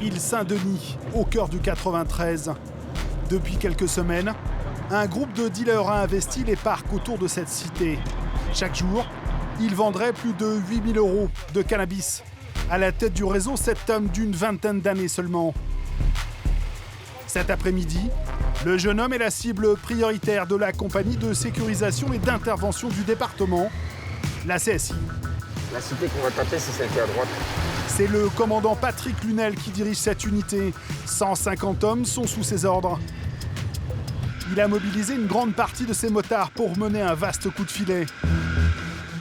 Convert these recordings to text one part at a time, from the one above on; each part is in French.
Île-Saint-Denis, au cœur du 93. Depuis quelques semaines, un groupe de dealers a investi les parcs autour de cette cité. Chaque jour, ils vendraient plus de 8 000 € de cannabis. À la tête du réseau, cet homme d'une vingtaine d'années seulement. Cet après-midi, le jeune homme est la cible prioritaire de la compagnie de sécurisation et d'intervention du département, la CSI. La cité qu'on va taper, c'est celle qui est à droite. C'est le commandant Patrick Lunel qui dirige cette unité. 150 hommes sont sous ses ordres. Il a mobilisé une grande partie de ses motards pour mener un vaste coup de filet.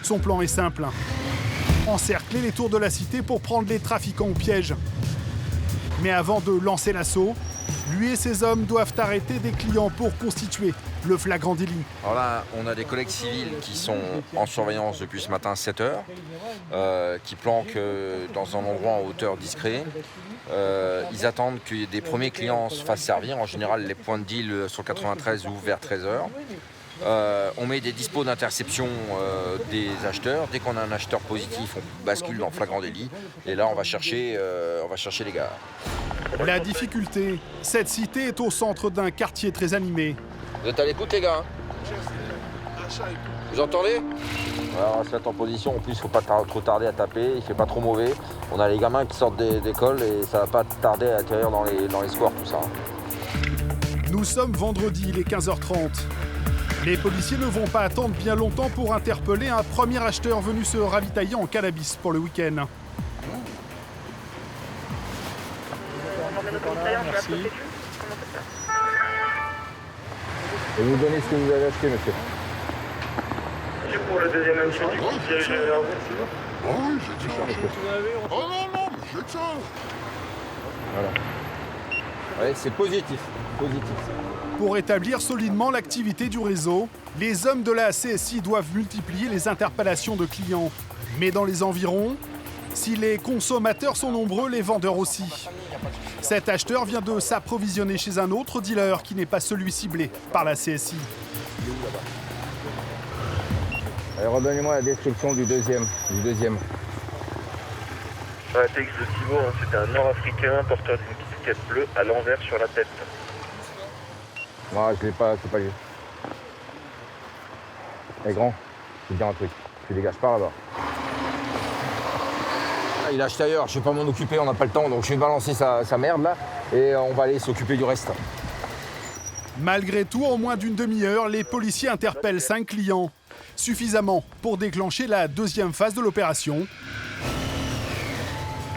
Son plan est simple. Encercler les tours de la cité pour prendre les trafiquants au piège. Mais avant de lancer l'assaut, lui et ses hommes doivent arrêter des clients pour constituer le flagrant délit. Alors là, on a des collègues civils qui sont en surveillance depuis ce matin 7 h, qui planquent dans un endroit en hauteur discret. Ils attendent que des premiers clients se fassent servir. En général, les points de deal sur le 93 ouvrent vers 13 h. On met des dispos d'interception des acheteurs. Dès qu'on a un acheteur positif, on bascule dans le flagrant délit. Et là, on va chercher les gars. La difficulté, cette cité est au centre d'un quartier très animé. Vous êtes à l'écoute, les gars? Vous entendez? Alors, on se met en position. En plus, il ne faut pas trop tarder à taper. Il ne fait pas trop mauvais. On a les gamins qui sortent d'école et ça ne va pas tarder à atterrir dans les squares, tout ça. Nous sommes vendredi, il est 15h30. Les policiers ne vont pas attendre bien longtemps pour interpeller un premier acheteur venu se ravitailler en cannabis pour le week-end. Merci. Et vous donnez ce que vous avez acheté, monsieur. C'est pour le deuxième incendie qui se dirige vers vous. Oh oui, j'ai ça. Oh non, mais j'ai ça. Voilà. Ouais, c'est positif. Pour établir solidement l'activité du réseau, les hommes de la CSI doivent multiplier les interpellations de clients. Mais dans les environs, si les consommateurs sont nombreux, les vendeurs aussi. Cet acheteur vient de s'approvisionner chez un autre dealer qui n'est pas celui ciblé par la CSI. Allez, redonnez-moi la description du deuxième. Un texte de Thibaut, c'est un Nord-Africain porteur d'une étiquette bleue à l'envers sur la tête. Non, je l'ai pas, c'est pas lui. Eh grand, je vais te dire un truc. Tu dégages par là-bas. Ah, il a acheté ailleurs, je vais pas m'en occuper, on n'a pas le temps, donc je vais balancer sa merde là et on va aller s'occuper du reste. Malgré tout, en moins d'une demi-heure, les policiers interpellent 5 clients. Suffisamment pour déclencher la deuxième phase de l'opération.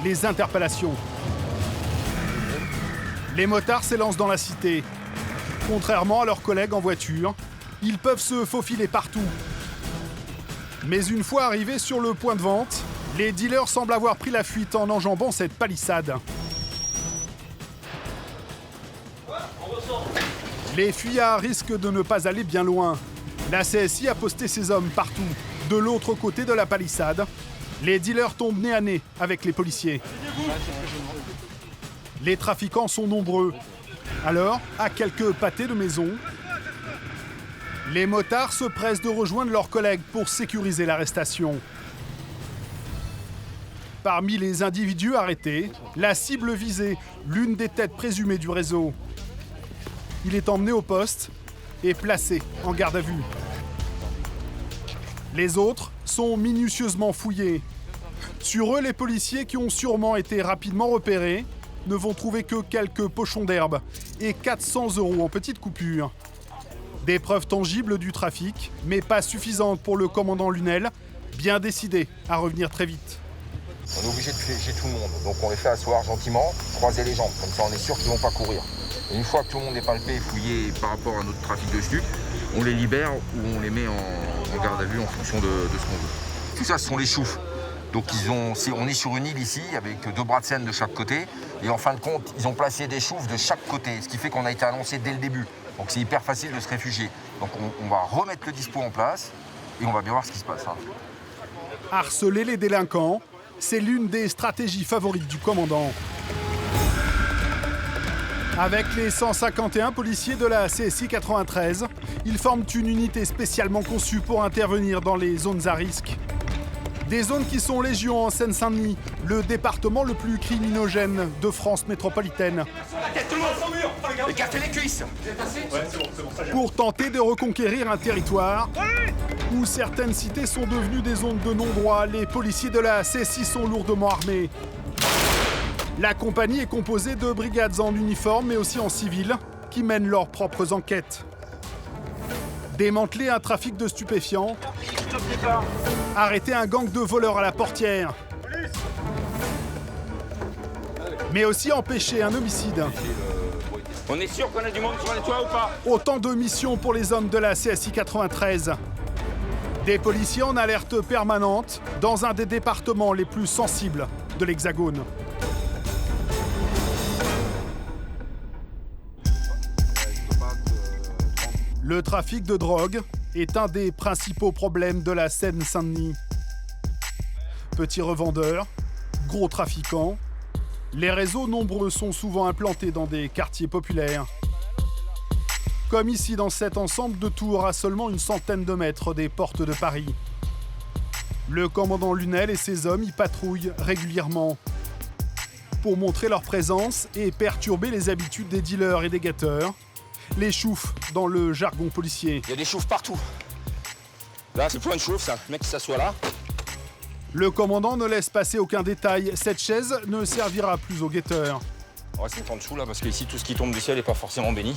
Les interpellations. Les motards s'élancent dans la cité. Contrairement à leurs collègues en voiture, ils peuvent se faufiler partout. Mais une fois arrivés sur le point de vente, les dealers semblent avoir pris la fuite en enjambant cette palissade. Les fuyards risquent de ne pas aller bien loin. La CSI a posté ses hommes partout. De l'autre côté de la palissade, les dealers tombent nez à nez avec les policiers. Les trafiquants sont nombreux. Alors, à quelques pâtés de maison, les motards se pressent de rejoindre leurs collègues pour sécuriser l'arrestation. Parmi les individus arrêtés, la cible visée, l'une des têtes présumées du réseau. Il est emmené au poste et placé en garde à vue. Les autres sont minutieusement fouillés. Sur eux, les policiers, qui ont sûrement été rapidement repérés, ne vont trouver que quelques pochons d'herbe et 400 € en petites coupures. Des preuves tangibles du trafic, mais pas suffisantes pour le commandant Lunel, bien décidé à revenir très vite. On est obligé de piéger tout le monde, donc on les fait asseoir gentiment, croiser les jambes, comme ça on est sûr qu'ils ne vont pas courir. Et une fois que tout le monde est palpé et fouillé par rapport à notre trafic de stup, on les libère ou on les met en garde à vue en fonction de ce qu'on veut. Tout ça, ce sont les choufs. Donc on est sur une île ici, avec 2 bras de Seine de chaque côté, et en fin de compte, ils ont placé des choufs de chaque côté, ce qui fait qu'on a été annoncé dès le début. Donc c'est hyper facile de se réfugier. Donc on va remettre le dispo en place, et on va bien voir ce qui se passe. Harceler les délinquants, c'est l'une des stratégies favorites du commandant. Avec les 151 policiers de la CSI 93, ils forment une unité spécialement conçue pour intervenir dans les zones à risque. Des zones qui sont légion en Seine-Saint-Denis, le département le plus criminogène de France métropolitaine. Tout le monde sur le mur, écartez les cuisses. Pour tenter de reconquérir un territoire où certaines cités sont devenues des zones de non-droit, les policiers de la CSI sont lourdement armés. La compagnie est composée de brigades en uniforme mais aussi en civil qui mènent leurs propres enquêtes. Démanteler un trafic de stupéfiants, arrêter un gang de voleurs à la portière, mais aussi empêcher un homicide. On est sûr qu'on a du monde sur les toits ou pas? Autant de missions pour les hommes de la CSI 93. Des policiers en alerte permanente dans un des départements les plus sensibles de l'Hexagone. Le trafic de drogue est un des principaux problèmes de la Seine-Saint-Denis. Petits revendeurs, gros trafiquants, les réseaux nombreux sont souvent implantés dans des quartiers populaires. Comme ici dans cet ensemble de tours à seulement une centaine de mètres des portes de Paris. Le commandant Lunel et ses hommes y patrouillent régulièrement pour montrer leur présence et perturber les habitudes des dealers et des guetteurs. Les choufs dans le jargon policier. Il y a des choufs partout. Là, c'est plein de choufs, ça. Le mec qui s'assoit là. Le commandant ne laisse passer aucun détail. Cette chaise ne servira plus aux guetteurs. On reste en dessous là, parce qu'ici, tout ce qui tombe du ciel n'est pas forcément béni.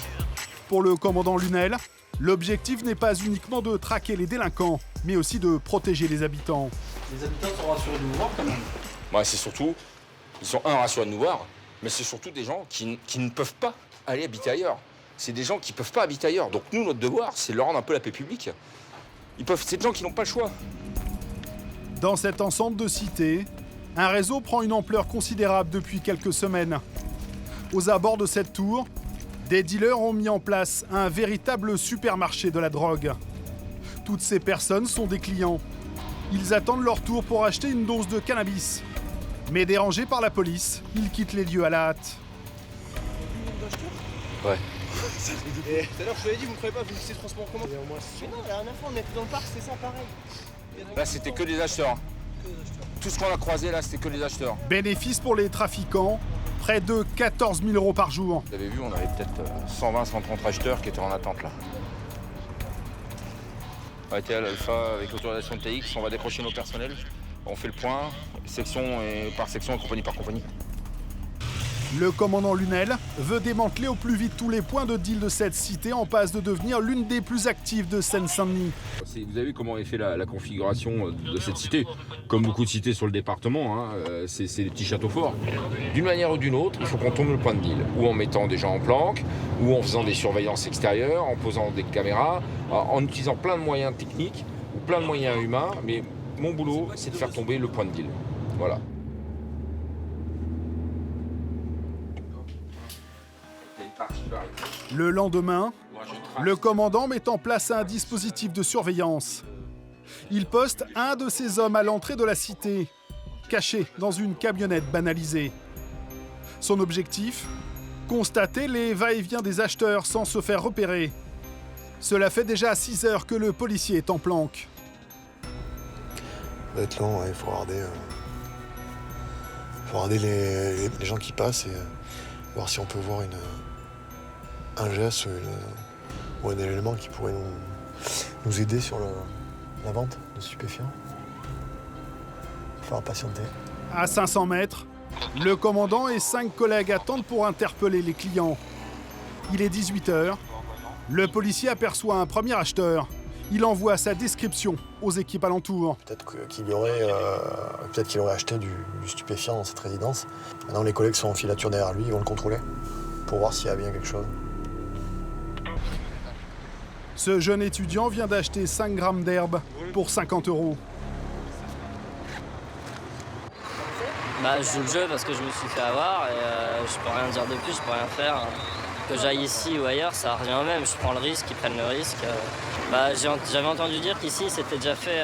Pour le commandant Lunel, l'objectif n'est pas uniquement de traquer les délinquants, mais aussi de protéger les habitants. Les habitants sont rassurés de nous voir quand même. Ouais, c'est surtout, ils sont rassurés de nous voir, mais c'est surtout des gens qui ne peuvent pas aller habiter ailleurs. C'est des gens qui ne peuvent pas habiter ailleurs. Donc nous, notre devoir, c'est de leur rendre un peu la paix publique. C'est des gens qui n'ont pas le choix. Dans cet ensemble de cités, un réseau prend une ampleur considérable depuis quelques semaines. Aux abords de cette tour, des dealers ont mis en place un véritable supermarché de la drogue. Toutes ces personnes sont des clients. Ils attendent leur tour pour acheter une dose de cannabis. Mais dérangés par la police, ils quittent les lieux à la hâte. Ouais. Et tout à l'heure, je vous l'avais dit, vous ne croyez pas, vous laissez transport comment? Mais non, la dernière fois, on était dans le parc, c'est ça pareil. Là, c'était que des acheteurs. Tout ce qu'on a croisé là, c'était que des acheteurs. Bénéfice pour les trafiquants, près de 14 000 € par jour. Vous avez vu, on avait peut-être 120, 130 acheteurs qui étaient en attente là. On a été à l'Alpha avec l'autorisation de TX, on va décrocher nos personnels. On fait le point, section par section et compagnie par compagnie. Le commandant Lunel veut démanteler au plus vite tous les points de deal de cette cité en passe de devenir l'une des plus actives de Seine-Saint-Denis. Vous avez vu comment est fait la configuration de cette cité. Comme beaucoup de cités sur le département, c'est des petits châteaux forts. D'une manière ou d'une autre, il faut qu'on tourne le point de deal. Ou en mettant des gens en planque, ou en faisant des surveillances extérieures, en posant des caméras, en utilisant plein de moyens techniques, ou plein de moyens humains. Mais mon boulot, c'est de faire tomber le point de deal. Voilà. Le lendemain, le commandant met en place un dispositif de surveillance. Il poste un de ses hommes à l'entrée de la cité, caché dans une camionnette banalisée. Son objectif ? Constater les va-et-vient des acheteurs sans se faire repérer. Cela fait déjà 6 heures que le policier est en planque. Ça va être long, il faut regarder les gens qui passent et voir si on peut voir un geste ou un élément qui pourrait nous aider sur la vente de stupéfiants. Il faut patienter. À 500 mètres, le commandant et 5 collègues attendent pour interpeller les clients. Il est 18h. Le policier aperçoit un premier acheteur. Il envoie sa description aux équipes alentours. Peut-être qu'il aurait acheté du stupéfiant dans cette résidence. Maintenant, les collègues sont en filature derrière lui, ils vont le contrôler pour voir s'il y a bien quelque chose. Ce jeune étudiant vient d'acheter 5 grammes d'herbe pour 50 €. Bah, je joue le jeu parce que je me suis fait avoir et je peux rien dire de plus, je peux rien faire. Que j'aille ici ou ailleurs, ça revient au même. Je prends le risque, ils prennent le risque. J'avais entendu dire qu'ici, c'était déjà fait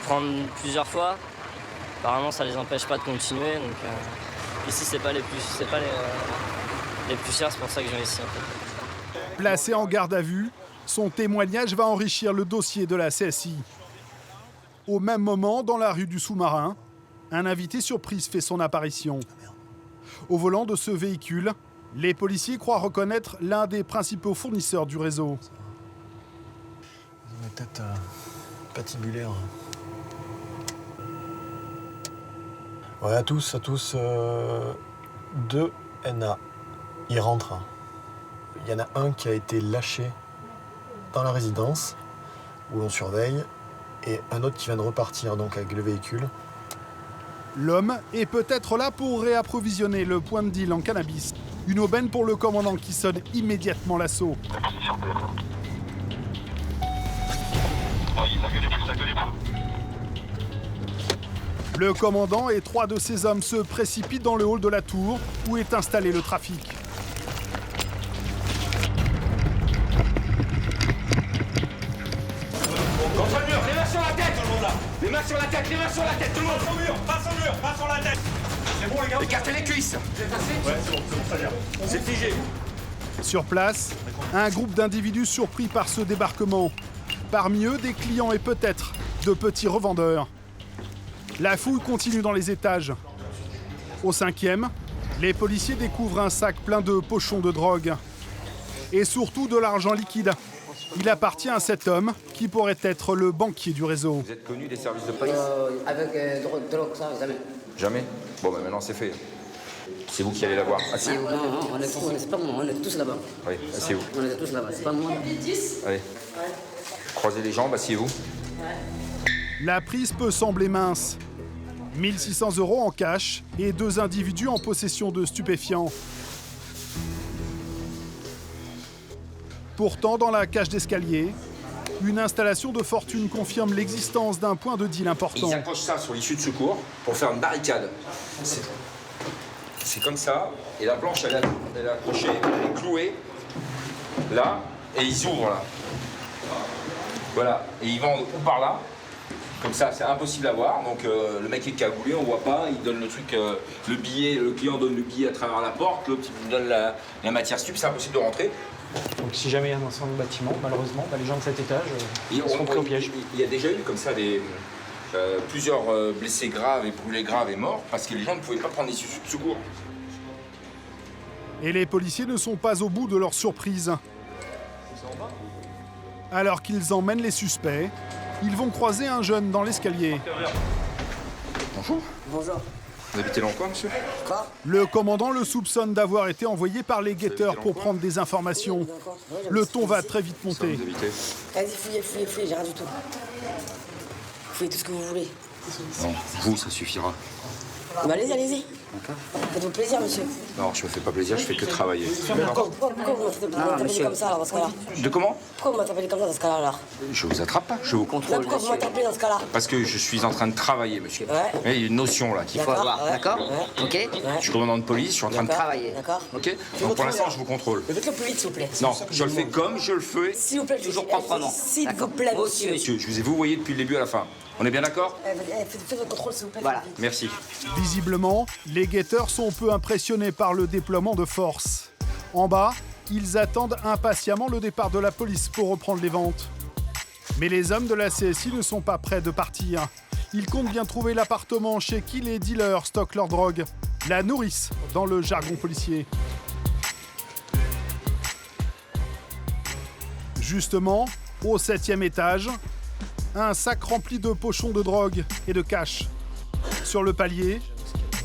prendre plusieurs fois. Apparemment, ça les empêche pas de continuer. Donc, ici, c'est pas les plus chers, c'est pour ça que je viens ici. En fait. Placé en garde à vue, son témoignage va enrichir le dossier de la CSI. Au même moment, dans la rue du Sous-Marin, un invité surprise fait son apparition. Au volant de ce véhicule, les policiers croient reconnaître l'un des principaux fournisseurs du réseau. Ils ont des têtes patibulaires. Ouais, à tous, 2 NA. Ils rentrent. Il y en a un qui a été lâché dans la résidence, où l'on surveille, et un autre qui vient de repartir donc avec le véhicule. L'homme est peut-être là pour réapprovisionner le point de deal en cannabis. Une aubaine pour le commandant qui sonne immédiatement l'assaut. Le commandant et 3 de ses hommes se précipitent dans le hall de la tour où est installé le trafic. Contre le mur, les mains sur la tête, tout le monde là. Les mains sur la tête, tout le monde. Passe au mur, pas sur la tête. C'est bon les gars. Écartez les cuisses. Ouais, c'est bon, très bien. C'est figé. Sur place, un groupe d'individus surpris par ce débarquement. Parmi eux, des clients et peut-être de petits revendeurs. La fouille continue dans les étages. Au 5e, les policiers découvrent un sac plein de pochons de drogue. Et surtout de l'argent liquide. Il appartient à cet homme qui pourrait être le banquier du réseau. Vous êtes connu des services de police? Avec drogue, ça, jamais. Jamais? Bon, bah maintenant c'est fait. C'est vous qui allez la voir. Asseyez. Non, on est tous là-bas. Oui, asseyez-vous. On est tous là-bas, c'est pas moi. Allez. Croisez les jambes, asseyez-vous. La prise peut sembler mince. 1 600 € en cash et 2 individus en possession de stupéfiants. Pourtant, dans la cage d'escalier, une installation de fortune confirme l'existence d'un point de deal important. Ils accrochent ça sur l'issue de secours pour faire une barricade. C'est comme ça, et la planche elle est accrochée, elle est clouée là, et ils ouvrent là. Voilà, et ils vendent ou par là, comme ça c'est impossible à voir, donc le mec est cagoulé, on voit pas, il donne le truc, le billet, le client donne le billet à travers la porte, l'autre il donne la matière stup, c'est impossible de rentrer. Donc si jamais il y a un incendie de bâtiment, malheureusement, les gens de cet étage sont pris au piège. Il y a déjà eu comme ça plusieurs blessés graves et brûlés graves et morts parce que les gens ne pouvaient pas prendre des secours. Et les policiers ne sont pas au bout de leur surprise. Alors qu'ils emmènent les suspects, ils vont croiser un jeune dans l'escalier. Bonjour. Bonjour. Vous habitez dans quoi, monsieur? Quoi? Le commandant le soupçonne d'avoir été envoyé par les guetteurs pour prendre des informations. Le ton va très vite monter. Vous habitez? Vas-y, fouillez, j'ai rien du tout. Fouillez tout ce que vous voulez. Non, vous, ça suffira. Bah, allez-y. Faites-vous plaisir, monsieur. Non, je me fais pas plaisir, je fais que travailler. Pourquoi vous m'appelez comme ça, alors, dans ce cas-là? De comment? Pourquoi vous m'appelez comme ça, dans ce cas-là, alors? Je vous attrape pas, je vous contrôle. Pourquoi vous m'appelez dans ce cas-là? Parce que je suis en train de travailler, monsieur. Ouais. Il y a une notion là qu'il faut avoir, d'accord? Ouais. Ok. Je suis commandant de police, je suis en train de travailler. D'accord. Ok. Donc pour l'instant, je vous contrôle. Faites-le plus vite, s'il vous plaît. Non, je le fais comme je le fais. S'il vous plaît, toujours proprement. S'il vous plaît, monsieur. Monsieur, je vous ai vouvoyé depuis le début à la fin. On est bien d'accord? Faites votre contrôle, s'il vous plaît. Voilà, merci. Visiblement, les guetteurs sont peu impressionnés par le déploiement de force. En bas, ils attendent impatiemment le départ de la police pour reprendre les ventes. Mais les hommes de la CSI ne sont pas prêts de partir. Ils comptent bien trouver l'appartement chez qui les dealers stockent leur drogue. La nourrice, dans le jargon policier. Justement, au 7e étage, un sac rempli de pochons de drogue et de cash. Sur le palier,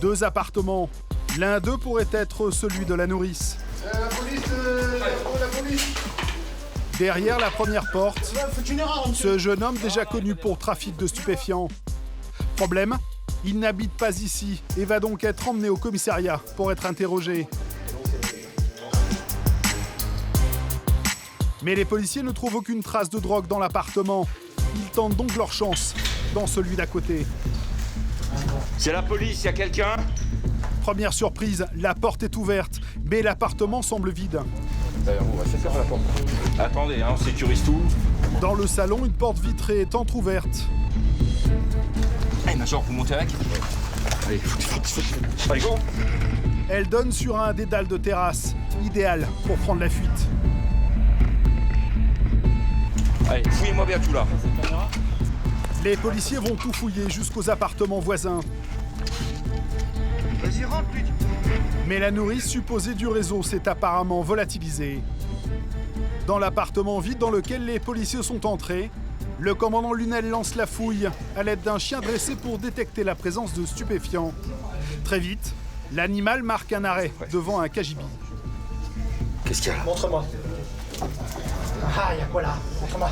2 appartements. L'un d'eux pourrait être celui de la nourrice. La police. Derrière la première porte, ce jeune homme déjà connu pour trafic de stupéfiants. Problème, il n'habite pas ici et va donc être emmené au commissariat pour être interrogé. Mais les policiers ne trouvent aucune trace de drogue dans l'appartement. Ils tentent donc leur chance dans celui d'à côté. C'est la police, il y a quelqu'un? Première surprise, la porte est ouverte, mais l'appartement semble vide. On va faire la porte. Attendez, on sécurise tout. Dans le salon, une porte vitrée est entrouverte. Allez, Major, vous montez avec? Allez, allez, go! Elle donne sur un dédale de terrasse, idéal pour prendre la fuite. Allez, fouillez-moi bien tout là. Les policiers vont tout fouiller jusqu'aux appartements voisins. Vas-y, rentre, lui. Mais la nourrice supposée du réseau s'est apparemment volatilisée. Dans l'appartement vide dans lequel les policiers sont entrés, le commandant Lunel lance la fouille à l'aide d'un chien dressé pour détecter la présence de stupéfiants. Très vite, l'animal marque un arrêt devant un cagibi. Qu'est-ce qu'il y a là? Montre-moi. Ah, il y a quoi là? Montre-moi.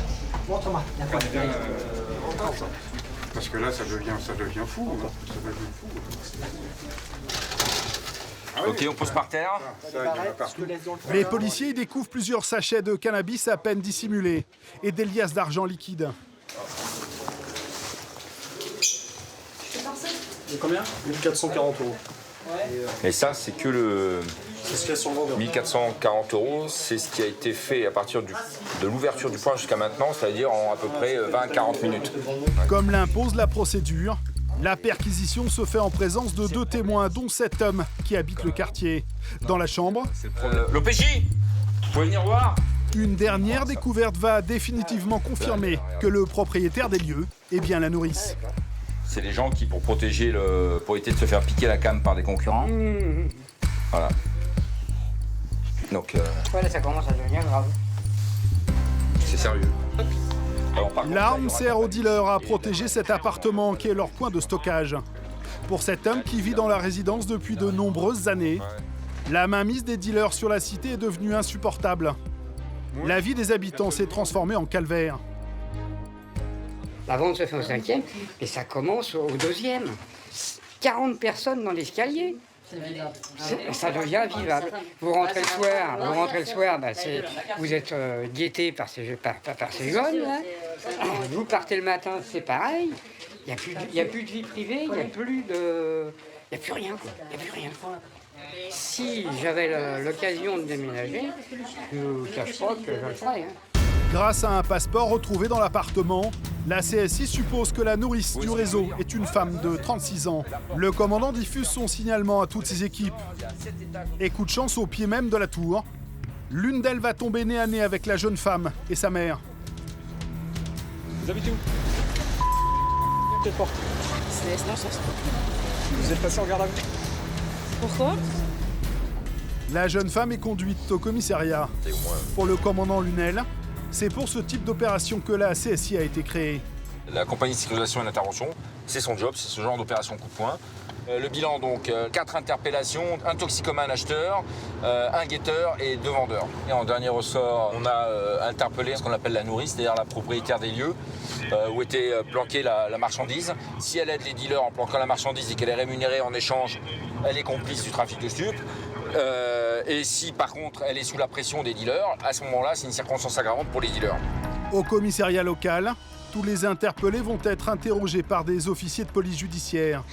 Montre-moi. Y a quoi? Parce que là, ça devient fou. Ça devient fou. Ok, on pose par terre. Ça, il y en a partout. Les policiers y découvrent plusieurs sachets de cannabis à peine dissimulés et des liasses d'argent liquide. Et combien? 1440 €. Et ça, c'est que le C'est ce qu'il y a sur le vendeur. 1440 €, c'est ce qui a été fait à partir de l'ouverture du point jusqu'à maintenant, c'est-à-dire en à peu près 20-40 minutes. Comme l'impose la procédure, la perquisition se fait en présence de 2 témoins, dont cet homme qui habite le quartier. Dans la chambre, L'OPJ, vous pouvez venir voir? une dernière découverte va définitivement confirmer que le propriétaire des lieux est bien la nourrice. C'est les gens qui, pour protéger pour éviter de se faire piquer la canne par des concurrents. Voilà. Donc, Ouais, là, ça commence à devenir grave. c'est sérieux. Alors, par contre, L'arme là, il y aura sert pas aux de- dealers à protéger cet appartement qui est leur point de stockage. Pour cet homme qui vit dans la résidence depuis de nombreuses années, la mainmise des dealers sur la cité est devenue insupportable. La vie des habitants s'est transformée en calvaire. La vente se fait au 5e et ça commence au 2e. 40 personnes dans l'escalier. Ça devient vivable. Vous rentrez le soir, bah, vous êtes guetté par ces jeunes. Là. Vous partez le matin, c'est pareil. Il n'y a plus de vie privée, il n'y a plus rien. Quoi. Il n'y a plus rien. Si j'avais l'occasion de déménager, je ne vous cache pas que je le ferais. Hein. Grâce à un passeport retrouvé dans l'appartement, la CSI suppose que la nourrice du réseau est une femme de 36 ans. Le commandant diffuse son signalement à toutes ses équipes. Et coup de chance au pied même de la tour, l'une d'elles va tomber nez à nez avec la jeune femme et sa mère. Vous habitez où? Quelle porte? Vous êtes passé en garde à vue? Pourquoi? La jeune femme est conduite au commissariat. Pour le commandant Lunel, c'est pour ce type d'opération que la CSI a été créée. La compagnie de sécurisation et d'intervention, c'est son job, c'est ce genre d'opération coup de poing. Le bilan, donc, 4 interpellations, un toxicomane acheteur, un guetteur et 2 vendeurs. Et en dernier ressort, on a interpellé ce qu'on appelle la nourrice, c'est-à-dire la propriétaire des lieux, où était planquée la marchandise. Si elle aide les dealers en planquant la marchandise et qu'elle est rémunérée en échange, elle est complice du trafic de stupes. Et si par contre elle est sous la pression des dealers, à ce moment-là, c'est une circonstance aggravante pour les dealers. Au commissariat local, tous les interpellés vont être interrogés par des officiers de police judiciaire.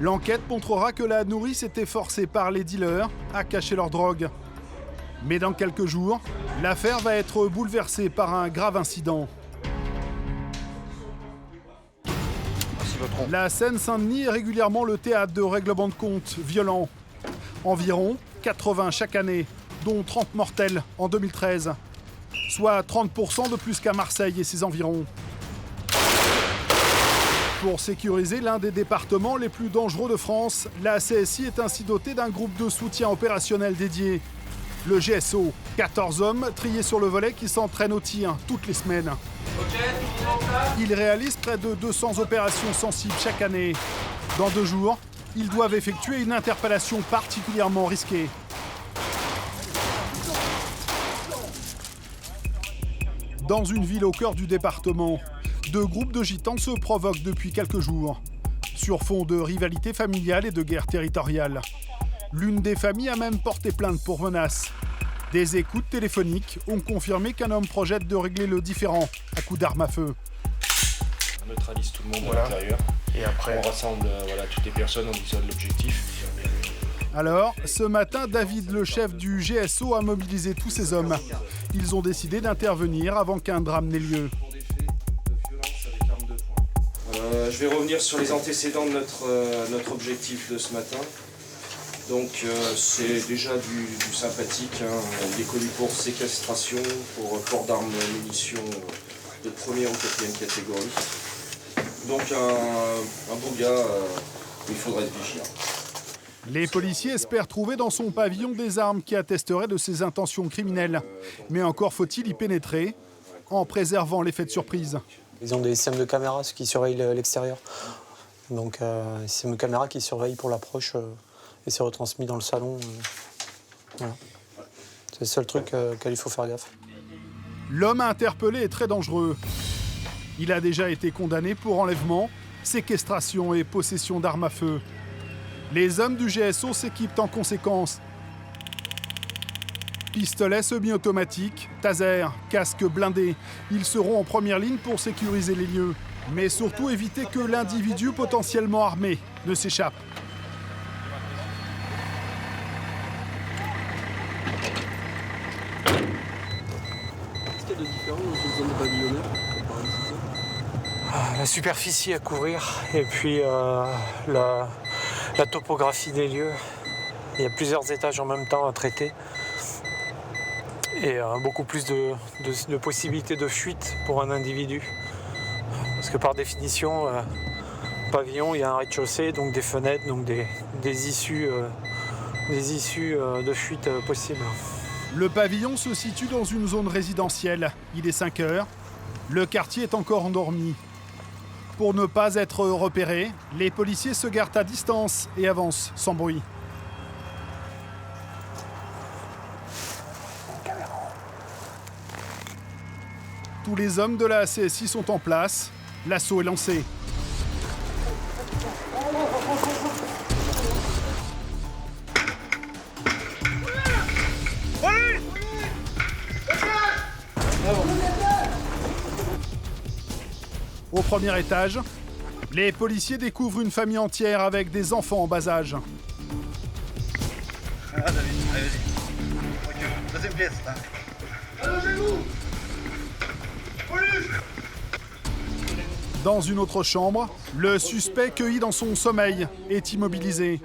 L'enquête montrera que la nourrice était forcée par les dealers à cacher leur drogue. Mais dans quelques jours, l'affaire va être bouleversée par un grave incident. La Seine-Saint-Denis est régulièrement le théâtre de règlements de comptes violents. Environ 80 chaque année, dont 30 mortels en 2013, soit 30% de plus qu'à Marseille et ses environs. Pour sécuriser l'un des départements les plus dangereux de France, la CSI est ainsi dotée d'un groupe de soutien opérationnel dédié. Le GSO, 14 hommes triés sur le volet qui s'entraînent au tir toutes les semaines. Ils réalisent près de 200 opérations sensibles chaque année. Dans 2 jours, ils doivent effectuer une interpellation particulièrement risquée. Dans une ville au cœur du département, 2 groupes de gitans se provoquent depuis quelques jours, sur fond de rivalité familiale et de guerre territoriale. L'une des familles a même porté plainte pour menaces. Des écoutes téléphoniques ont confirmé qu'un homme projette de régler le différend à coups d'armes à feu. On neutralise tout le monde à l'intérieur. Et après, on rassemble toutes les personnes, on disonne l'objectif. Alors, ce matin, David, le chef du GSO, a mobilisé tous ses hommes. Ils ont décidé d'intervenir avant qu'un drame n'ait lieu. Je vais revenir sur les antécédents de notre objectif de ce matin. Donc c'est déjà du sympathique, il est connu pour séquestration, pour port d'armes munitions de 1re ou 4e catégorie. Donc un beau gars, il faudrait réfléchir. Les policiers espèrent trouver dans son pavillon des armes qui attesteraient de ses intentions criminelles. Mais encore faut-il y pénétrer en préservant l'effet de surprise. Ils ont des systèmes de caméras qui surveillent l'extérieur. Donc des systèmes de caméras qui surveillent pour l'approche et c'est retransmis dans le salon. Voilà. C'est le seul truc auquel il faut faire gaffe. L'homme interpellé est très dangereux. Il a déjà été condamné pour enlèvement, séquestration et possession d'armes à feu. Les hommes du GSO s'équipent en conséquence. Pistolets semi-automatiques, taser, casques blindés. Ils seront en première ligne pour sécuriser les lieux. Mais surtout éviter que l'individu potentiellement armé ne s'échappe. Qu'est-ce qu'il y a de différent dans une zone pavillonnaire? La superficie à couvrir et puis la topographie des lieux. Il y a plusieurs étages en même temps à traiter et beaucoup plus de possibilités de fuite pour un individu. Parce que par définition, pavillon, il y a un rez-de-chaussée, donc des fenêtres, donc des issues de fuite possibles. Le pavillon se situe dans une zone résidentielle. Il est 5 heures. Le quartier est encore endormi. Pour ne pas être repérés, les policiers se garent à distance et avancent sans bruit. Tous les hommes de la CSI sont en place. L'assaut est lancé. Au premier étage, les policiers découvrent une famille entière avec des enfants en bas âge. Ah, David, allez, vas-y. Deuxième pièce, là. Allongez-vous. Police. Dans une autre chambre, le suspect cueilli dans son sommeil est immobilisé.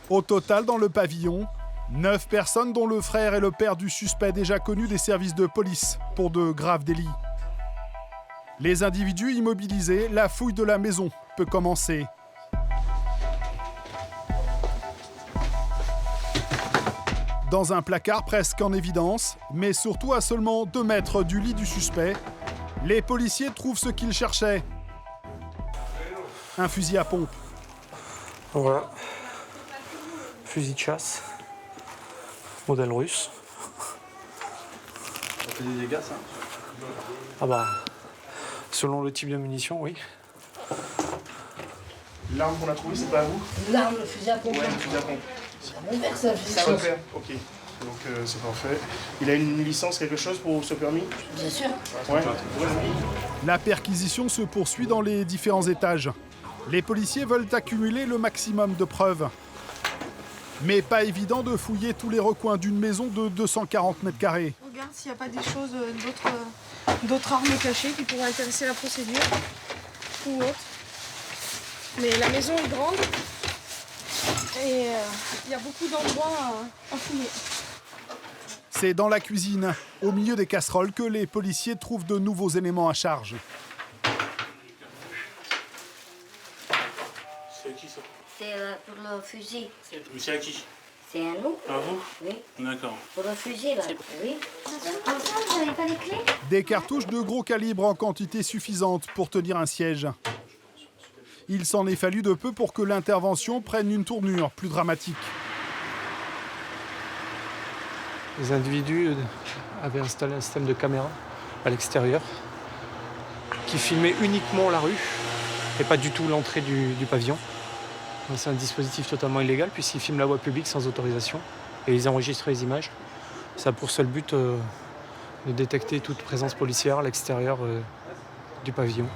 Au total, dans le pavillon, 9 personnes dont le frère et le père du suspect déjà connus des services de police pour de graves délits. Les individus immobilisés, la fouille de la maison peut commencer. Dans un placard presque en évidence, mais surtout à seulement 2 mètres du lit du suspect, les policiers trouvent ce qu'ils cherchaient. Un fusil à pompe. Voilà. Fusil de chasse. Modèle russe. Ça fait des dégâts, ça? Ah bah, selon le type de munition, oui. L'arme qu'on a trouvée, c'est pas à vous? L'arme, le fusil à pompe. Ouais, le fusil à pompe. C'est mon père, ça, le fusil à C'est pompe. votre père? Ok. Donc c'est parfait. Il a une licence, quelque chose pour ce permis? Bien sûr. Ouais. La perquisition se poursuit dans les différents étages. Les policiers veulent accumuler le maximum de preuves. Mais pas évident de fouiller tous les recoins d'une maison de 240 mètres carrés. Regarde s'il n'y a pas des choses, d'autres armes cachées qui pourraient intéresser la procédure ou autre. Mais la maison est grande et il y a beaucoup d'endroits à fouiller. C'est dans la cuisine, au milieu des casseroles, que les policiers trouvent de nouveaux éléments à charge. C'est qui ça? C'est pour le fusil. C'est à qui? C'est à nous. À vous? Oui. D'accord. Pour le fusil, là. Oui. Vous n'avez pas les clés? Des cartouches de gros calibre en quantité suffisante pour tenir un siège. Il s'en est fallu de peu pour que l'intervention prenne une tournure plus dramatique. Les individus avaient installé un système de caméra à l'extérieur qui filmait uniquement la rue et pas du tout l'entrée du pavillon. C'est un dispositif totalement illégal puisqu'ils filment la voie publique sans autorisation et ils enregistrent les images. Ça a pour seul but de détecter toute présence policière à l'extérieur du pavillon.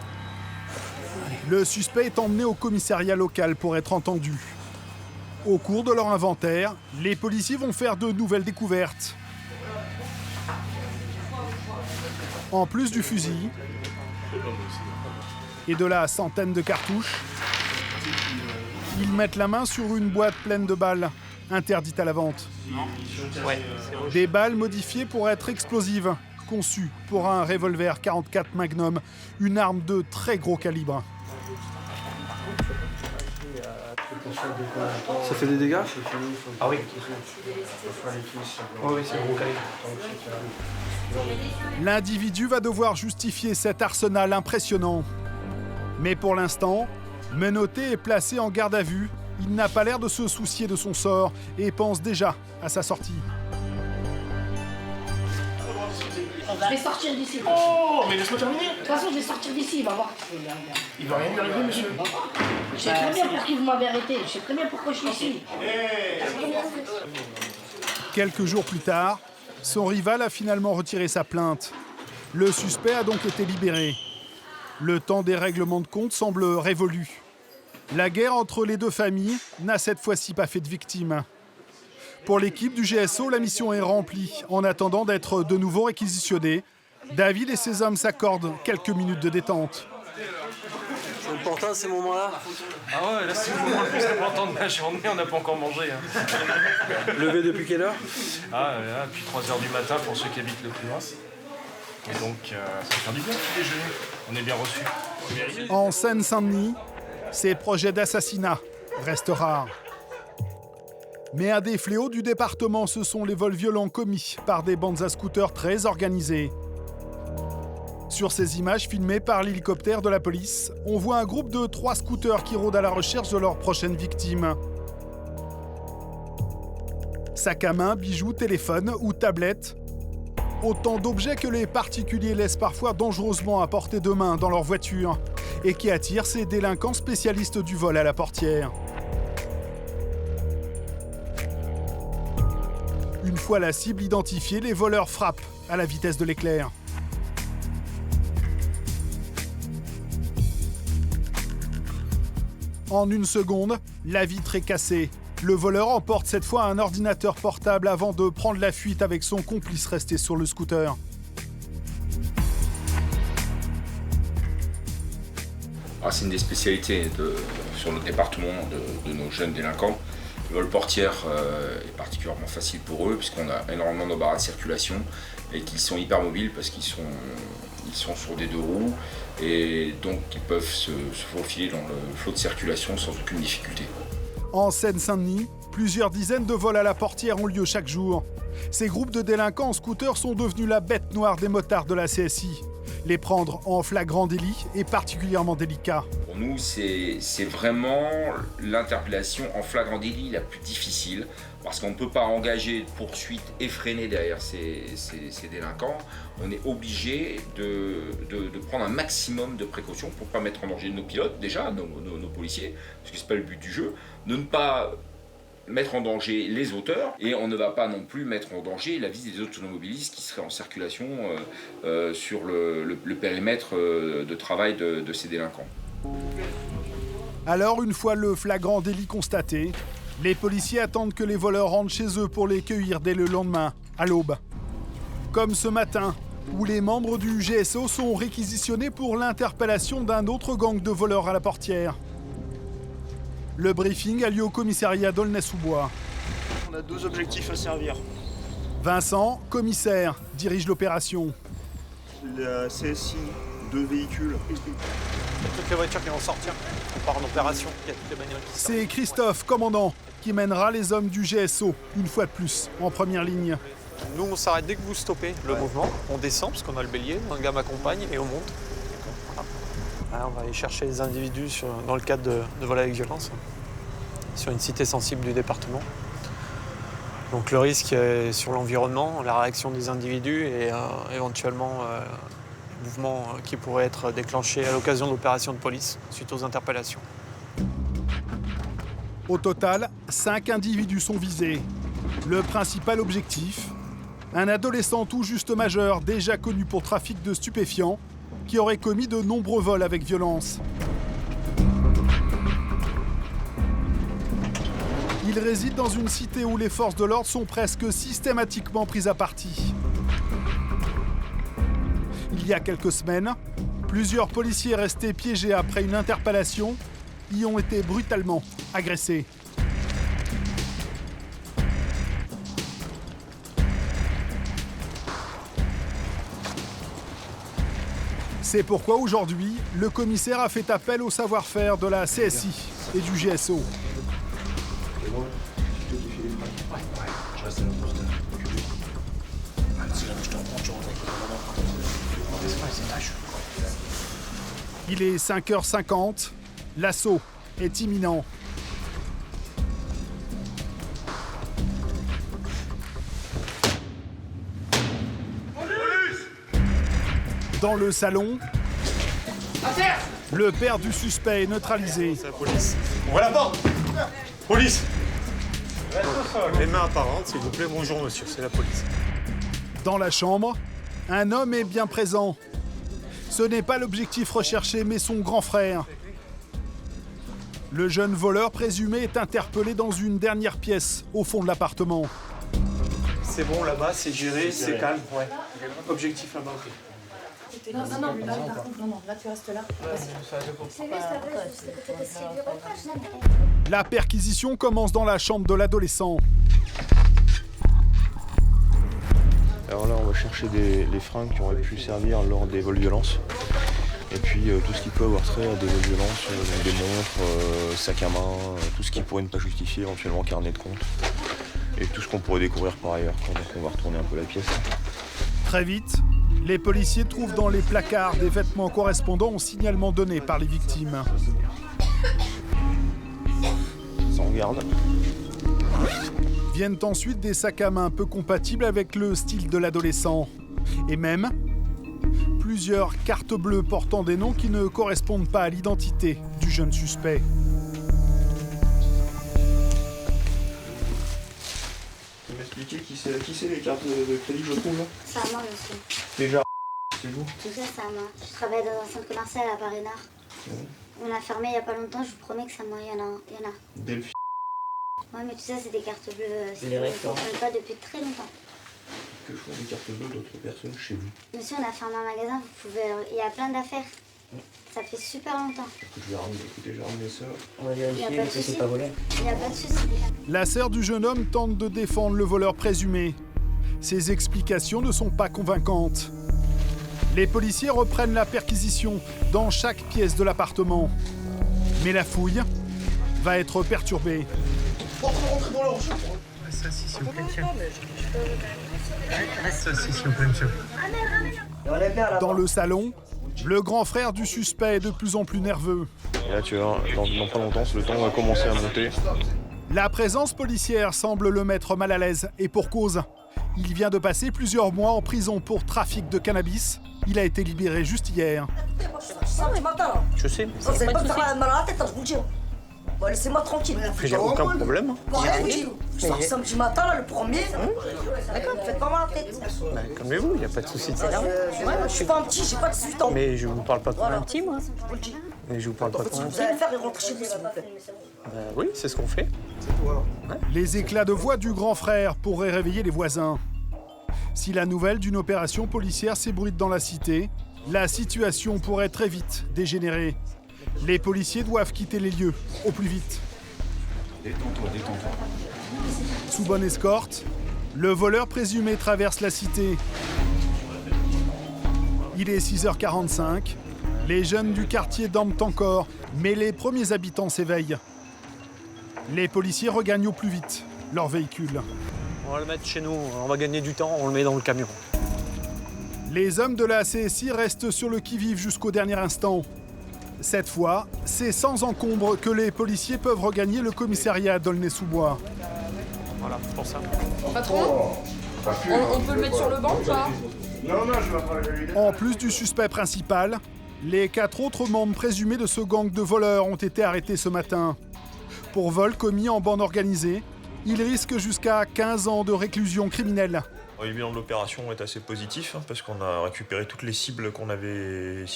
Le suspect est emmené au commissariat local pour être entendu. Au cours de leur inventaire, les policiers vont faire de nouvelles découvertes. En plus du fusil et de la centaine de cartouches, ils mettent la main sur une boîte pleine de balles, interdite à la vente. Des balles modifiées pour être explosives, conçu pour un revolver 44 Magnum, une arme de très gros calibre. Ça fait des dégâts? Ah oui. Oui, c'est gros calibre. L'individu va devoir justifier cet arsenal impressionnant. Mais pour l'instant, menotté et placé en garde à vue, il n'a pas l'air de se soucier de son sort et pense déjà à sa sortie. Je vais sortir d'ici. Oh, mais laisse-moi terminer. De toute façon, je vais sortir d'ici, il va voir. Il va rien lui arriver, monsieur. Je sais très bien pour qui vous m'avez arrêté. Je sais très bien pourquoi je suis ici. Quelques jours plus tard, son rival a finalement retiré sa plainte. Le suspect a donc été libéré. Le temps des règlements de compte semble révolu. La guerre entre les deux familles n'a cette fois-ci pas fait de victimes. Pour l'équipe du GSO, la mission est remplie. En attendant d'être de nouveau réquisitionné, David et ses hommes s'accordent quelques minutes de détente. C'est important ces moments-là. Ah ouais, là c'est le moment le plus important de la journée, on n'a pas encore mangé. Hein. Levé depuis quelle heure? Ah là, depuis 3h du matin pour ceux qui habitent le plus loin. Et donc ça va faire du bien le déjeuner. On est bien reçus. En Seine-Saint-Denis, ces projets d'assassinat restent rares. Mais un des fléaux du département, ce sont les vols violents commis par des bandes à scooters très organisées. Sur ces images filmées par l'hélicoptère de la police, on voit un groupe de 3 scooters qui rôdent à la recherche de leur prochaine victime. Sac à main, bijoux, téléphone ou tablette. Autant d'objets que les particuliers laissent parfois dangereusement à portée de main dans leur voiture et qui attirent ces délinquants spécialistes du vol à la portière. Une fois la cible identifiée, les voleurs frappent à la vitesse de l'éclair. En une seconde, la vitre est cassée. Le voleur emporte cette fois un ordinateur portable avant de prendre la fuite avec son complice resté sur le scooter. Ah, c'est une des spécialités sur le département de nos jeunes délinquants. Le vol portière est particulièrement facile pour eux puisqu'on a énormément de barres de circulation et qu'ils sont hyper mobiles parce qu'ils sont sur des 2 roues et donc ils peuvent se faufiler dans le flot de circulation sans aucune difficulté. En Seine-Saint-Denis, plusieurs dizaines de vols à la portière ont lieu chaque jour. Ces groupes de délinquants en scooter sont devenus la bête noire des motards de la CSI. Les prendre en flagrant délit est particulièrement délicat. Pour nous, c'est vraiment l'interpellation en flagrant délit la plus difficile parce qu'on ne peut pas engager de poursuite effrénée derrière ces délinquants. On est obligé de prendre un maximum de précautions pour ne pas mettre en danger nos pilotes, déjà, nos policiers, parce que ce n'est pas le but du jeu, de ne pas mettre en danger les auteurs et on ne va pas non plus mettre en danger la vie des automobilistes qui seraient en circulation sur le périmètre de travail de ces délinquants. Alors, une fois le flagrant délit constaté, les policiers attendent que les voleurs rentrent chez eux pour les cueillir dès le lendemain, à l'aube. Comme ce matin, où les membres du GSO sont réquisitionnés pour l'interpellation d'un autre gang de voleurs à la portière. Le briefing a lieu au commissariat d'Aulnay-sous-Bois. On a 2 objectifs à servir. Vincent, commissaire, dirige l'opération. La CSI, 2 véhicules. Il y a toutes les voitures qui vont sortir. On part en opération. Il y a toutes les bagnoles qui sortent. C'est Christophe, commandant, qui mènera les hommes du GSO, une fois de plus, en première ligne. Nous, on s'arrête dès que vous stoppez le mouvement. On descend, parce qu'on a le bélier, un gars m'accompagne et on monte. Voilà, on va aller chercher les individus dans le cadre de vol avec violence, sur une cité sensible du département. Donc le risque est sur l'environnement, la réaction des individus et éventuellement le mouvement qui pourrait être déclenché à l'occasion d'opérations de police suite aux interpellations. Au total, 5 individus sont visés. Le principal objectif, un adolescent tout juste majeur, déjà connu pour trafic de stupéfiants, qui aurait commis de nombreux vols avec violence. Il réside dans une cité où les forces de l'ordre sont presque systématiquement prises à partie. Il y a quelques semaines, plusieurs policiers restés piégés après une interpellation y ont été brutalement agressés. C'est pourquoi aujourd'hui, le commissaire a fait appel au savoir-faire de la CSI et du GSO. Je reste à la porte. Si jamais je te reprends, je rentre. Descends les étages. Il est 5h50, l'assaut est imminent. Dans le salon, le père du suspect est neutralisé. C'est la police. Ouvre la porte. Police. Les mains apparentes, s'il vous plaît. Bonjour monsieur, c'est la police. Dans la chambre, un homme est bien présent. Ce n'est pas l'objectif recherché, mais son grand frère. Le jeune voleur présumé est interpellé dans une dernière pièce, au fond de l'appartement. C'est bon, là-bas, c'est géré, c'est calme. Ouais. Objectif là-bas, ok. Non, là, par contre, non, là tu restes là. La perquisition commence dans la chambre de l'adolescent. Alors là, on va chercher les fringues qui auraient pu servir lors des vols violences. Et puis tout ce qui peut avoir trait à des vols violences, donc des montres, sacs à main, tout ce qui pourrait ne pas justifier, éventuellement carnet de compte. Et tout ce qu'on pourrait découvrir par ailleurs. Donc on va retourner un peu la pièce. Très vite, les policiers trouvent dans les placards des vêtements correspondant au signalement donné par les victimes. Sans garde. Viennent ensuite des sacs à main peu compatibles avec le style de l'adolescent. Et même plusieurs cartes bleues portant des noms qui ne correspondent pas à l'identité du jeune suspect. Vous m'expliquer qui c'est les cartes de crédit que je trouve là? C'est à moi aussi. Déjà, c'est vous? Tout ça, c'est à moi. Je travaille dans un centre commercial à Paris-Nord. On a fermé il n'y a pas longtemps, je vous promets que c'est à moi, il y en a. Delphi. Ouais, mais tout ça, c'est des cartes bleues. Les restaurants. Je ne fonctionne pas depuis très longtemps. Que font des cartes bleues d'autres personnes chez vous? Monsieur, on a fermé un magasin, vous pouvez... Il y a plein d'affaires. Ça fait super longtemps. Je vais ramener ça. On va vérifier que c'est pas volé. Il n'y a pas de souci. La sœur du jeune homme tente de défendre le voleur présumé. Ses explications ne sont pas convaincantes. Les policiers reprennent la perquisition dans chaque pièce de l'appartement. Mais la fouille va être perturbée. Rentrez dans leur jeu. Reste assis, s'il vous plaît, monsieur. Reste assis, s'il vous plaît, monsieur. Dans le salon, le grand frère du suspect est de plus en plus nerveux. Et là, tu vois, dans pas longtemps, le temps va commencer à monter. La présence policière semble le mettre mal à l'aise, et pour cause. Il vient de passer plusieurs mois en prison pour trafic de cannabis. Il a été libéré juste hier. Je sais. Vous n'allez pas me faire mal à la tête, je vous le dis. Bon, laissez-moi tranquille. J'ai aucun problème. Rien, je vous dis. Je sors samedi matin, là, le premier. D'accord, ne faites pas mal à la tête. Bah, calmez-vous, il n'y a pas de souci de ça. Je suis pas un petit, j'ai pas 18 ans. Mais je vous parle pas comme un petit, moi. Je vous le dis. Mais je vous parle pas En fait, ce comme que un vous petit. allez faire, et rentrer chez vous, s'il vous plaît. Bah oui, c'est ce qu'on fait. Les éclats de voix du grand frère pourraient réveiller les voisins. Si la nouvelle d'une opération policière s'ébruite dans la cité, la situation pourrait très vite dégénérer. Les policiers doivent quitter les lieux au plus vite. Détends-toi. Sous bonne escorte, le voleur présumé traverse la cité. Il est 6h45. Les jeunes du quartier dorment encore, mais les premiers habitants s'éveillent. Les policiers regagnent au plus vite leur véhicule. On va le mettre chez nous, on va gagner du temps, on le met dans le camion. Les hommes de la CSI restent sur le qui-vive jusqu'au dernier instant. Cette fois, c'est sans encombre que les policiers peuvent regagner le commissariat d'Aulnay-sous-Bois. Voilà, c'est pour ça. Patron, on peut le mettre sur le banc ou pas? Non, je vais pas le En plus du suspect principal, les 4 autres membres présumés de ce gang de voleurs ont été arrêtés ce matin. Pour vol commis en bande organisée, ils risquent jusqu'à 15 ans de réclusion criminelle. Le bilan de l'opération est assez positif parce qu'on a récupéré toutes les cibles qu'on avait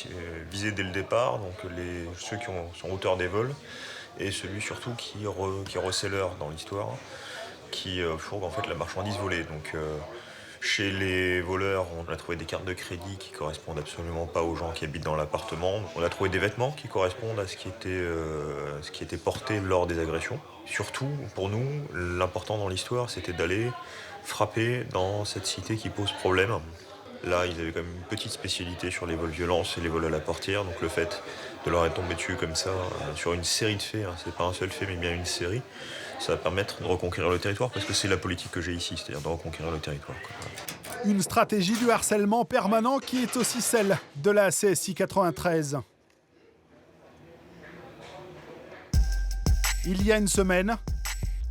visées dès le départ, donc ceux qui sont auteurs des vols et celui surtout qui est receleur dans l'histoire, qui fourgue en fait la marchandise volée. Donc, chez les voleurs, on a trouvé des cartes de crédit qui correspondent absolument pas aux gens qui habitent dans l'appartement. On a trouvé des vêtements qui correspondent à ce qui était porté lors des agressions. Surtout, pour nous, l'important dans l'histoire, c'était d'aller frapper dans cette cité qui pose problème. Là, ils avaient quand même une petite spécialité sur les vols violents et les vols à la portière. Donc le fait de leur être tombé dessus comme ça, sur une série de faits, hein, c'est pas un seul fait mais bien une série, ça va permettre de reconquérir le territoire parce que c'est la politique que j'ai ici, c'est-à-dire de reconquérir le territoire, quoi. Une stratégie du harcèlement permanent qui est aussi celle de la CSI 93. Il y a une semaine,